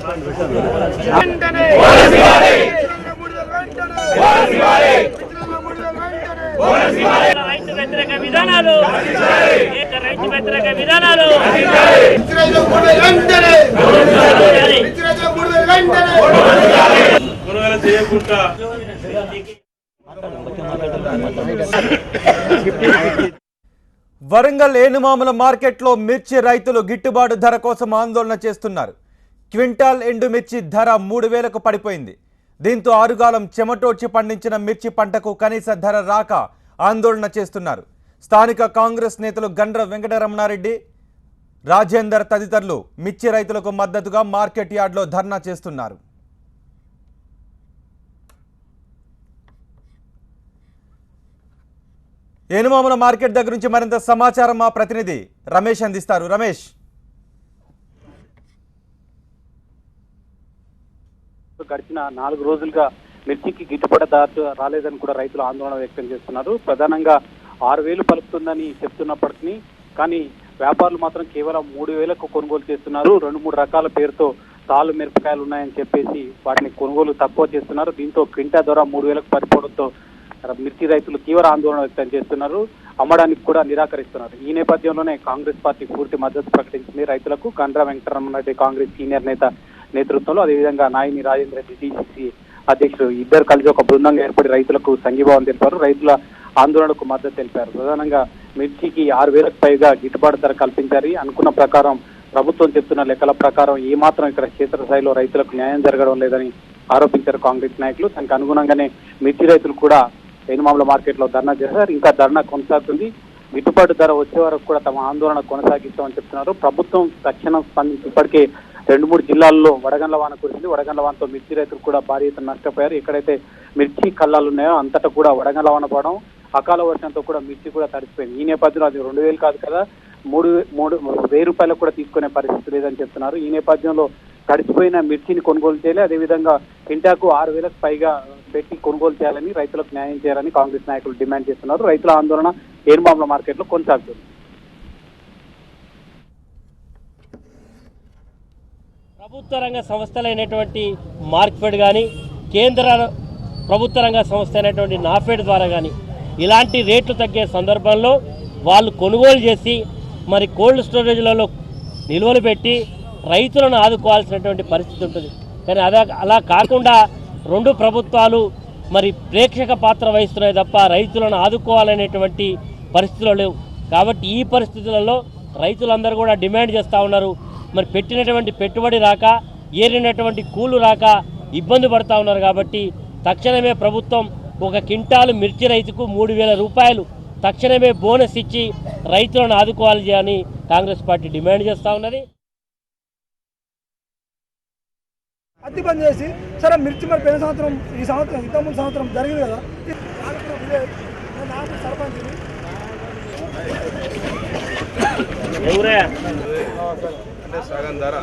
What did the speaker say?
రైతు వ్యతిరేక విధానాలు రైతు వ్యతిరేక విధానాలు వరంగల్ ఏనుమాముల మార్కెట్లో మిర్చి రైతులు గిట్టుబాటు ధర కోసం ఆందోళన చేస్తున్నారు. క్వింటాల్ ఎండు మిర్చి ధర 3000కు పడిపోయింది. దీంతో ఆరుగాలం చెమటోడ్చి పండించిన మిర్చి పంటకు కనీస ధర రాక ఆందోళన చేస్తున్నారు. స్థానిక కాంగ్రెస్ నేతలు గండ్ర వెంకటరమణారెడ్డి, రాజేందర్ తదితరులు మిర్చి రైతులకు మద్దతుగా మార్కెట్ యార్డ్లో ధర్నా చేస్తున్నారు. ఏనుమాముల మార్కెట్ దగ్గర నుంచి మరింత సమాచారం మా ప్రతినిధి రమేష్ అందిస్తారు. రమేష్, గడిచిన 4 రోజులుగా మిర్చికి గిట్టుబాటు ధర రాలేదని కూడా రైతులు ఆందోళన వ్యక్తం చేస్తున్నారు. ప్రధానంగా 6000 పలుకుతుందని చెప్తున్నప్పటికీ కానీ వ్యాపారులు మాత్రం కేవలం 3000కు కొనుగోలు చేస్తున్నారు. 2-3 రకాల పేరుతో తాళ్ళు మిరపకాయలు ఉన్నాయని చెప్పేసి వాటిని కొనుగోలు తక్కువ చేస్తున్నారు. దీంతో క్వింటా ధర 3000కు పడిపోవడంతో మిర్చి రైతులు తీవ్ర ఆందోళన వ్యక్తం చేస్తున్నారు. అమ్మడానికి కూడా నిరాకరిస్తున్నారు. ఈ నేపథ్యంలోనే కాంగ్రెస్ పార్టీ పూర్తి మద్దతు ప్రకటించింది రైతులకు. గండ్ర వెంకటరమణారెడ్డి కాంగ్రెస్ సీనియర్ నేత నేతృత్వంలో, అదేవిధంగా నాయని రాజేంద్ర రెడ్డి డిసిసి అధ్యక్షుడు ఇద్దరు కలిసి ఒక బృందంగా ఏర్పడి రైతులకు సంఘీభావం తెలిపారు. రైతుల ఆందోళనకు మద్దతు తెలిపారు. ప్రధానంగా మిర్చికి 6000కు పైగా గిట్టుబాటు ధర కల్పించారు. అనుకున్న ప్రకారం ప్రభుత్వం చెప్తున్న లెక్కల ప్రకారం ఏమాత్రం ఇక్కడ క్షేత్రస్థాయిలో రైతులకు న్యాయం జరగడం లేదని ఆరోపించారు కాంగ్రెస్ నాయకులు. దానికి అనుగుణంగానే మిర్చి రైతులు కూడా ఏనుమాముల మార్కెట్ లో ధర్నా చేశారు. ఇంకా ధర్నా కొనసాగుతుంది. గిట్టుబాటు ధర వచ్చే వరకు కూడా తమ ఆందోళన కొనసాగిస్తామని చెప్తున్నారు. ప్రభుత్వం తక్షణం స్పందించి ఇప్పటికే 2-3 జిల్లాల్లో వడగండ్ల వాన కురిసింది. వడగండ్ల వానతో మిర్చి రైతులు కూడా భారీ ఎత్తున నష్టపోయారు. ఎక్కడైతే మిర్చి కళ్ళాలు ఉన్నాయో అంతటా కూడా వడగండ్ల వాన పడడం, అకాల వర్షంతో కూడా మిర్చి కూడా తడిసిపోయింది. ఈ నేపథ్యంలో అది 2000 కాదు కదా 3,000 రూపాయలకు కూడా తీసుకునే పరిస్థితి లేదని చెప్తున్నారు. ఈ నేపథ్యంలో తడిసిపోయిన మిర్చిని కొనుగోలు చేయాలి, అదేవిధంగా క్వింటాకు 6000కు పైగా పెట్టి కొనుగోలు చేయాలని, రైతులకు న్యాయం చేయాలని కాంగ్రెస్ నాయకులు డిమాండ్ చేస్తున్నారు. రైతుల ఆందోళన ఏనుమాముల మార్కెట్ లో కొనసాగుతుంది. ప్రభుత్వ రంగ సంస్థలైనటువంటి మార్కెట్ కానీ, కేంద్ర ప్రభుత్వ రంగ సంస్థ అయినటువంటి నాఫెడ్ ద్వారా కానీ ఇలాంటి రేట్లు తగ్గే సందర్భంలో వాళ్ళు కొనుగోలు చేసి మరి కోల్డ్ స్టోరేజ్లలో నిల్వలు పెట్టి రైతులను ఆదుకోవాల్సినటువంటి పరిస్థితి ఉంటుంది. కానీ అలా కాకుండా 2 ప్రభుత్వాలు మరి ప్రేక్షక పాత్ర వహిస్తున్నాయి తప్ప రైతులను ఆదుకోవాలనేటువంటి పరిస్థితులు లేవు. కాబట్టి ఈ పరిస్థితులలో రైతులందరూ కూడా డిమాండ్ చేస్తూ ఉన్నారు. మరి పెట్టినటువంటి పెట్టుబడి రాక, ఏరినటువంటి కూలు రాక ఇబ్బంది పడుతూ ఉన్నారు. కాబట్టి తక్షణమే ప్రభుత్వం ఒక క్వింటాలు మిర్చి రైతుకు 3000 రూపాయలు తక్షణమే బోనస్ ఇచ్చి రైతులను ఆదుకోవాలి అని కాంగ్రెస్ పార్టీ డిమాండ్ చేస్తూ ఉన్నది. అతి బంద్ చేసి సరే మిర్చి మరి పోయిన సంవత్సరం ఈ సంవత్సరం ఇంతకుముందు సంవత్సరం జరిగింది కదా సర్పంచ్ ఎవరే సగం ధర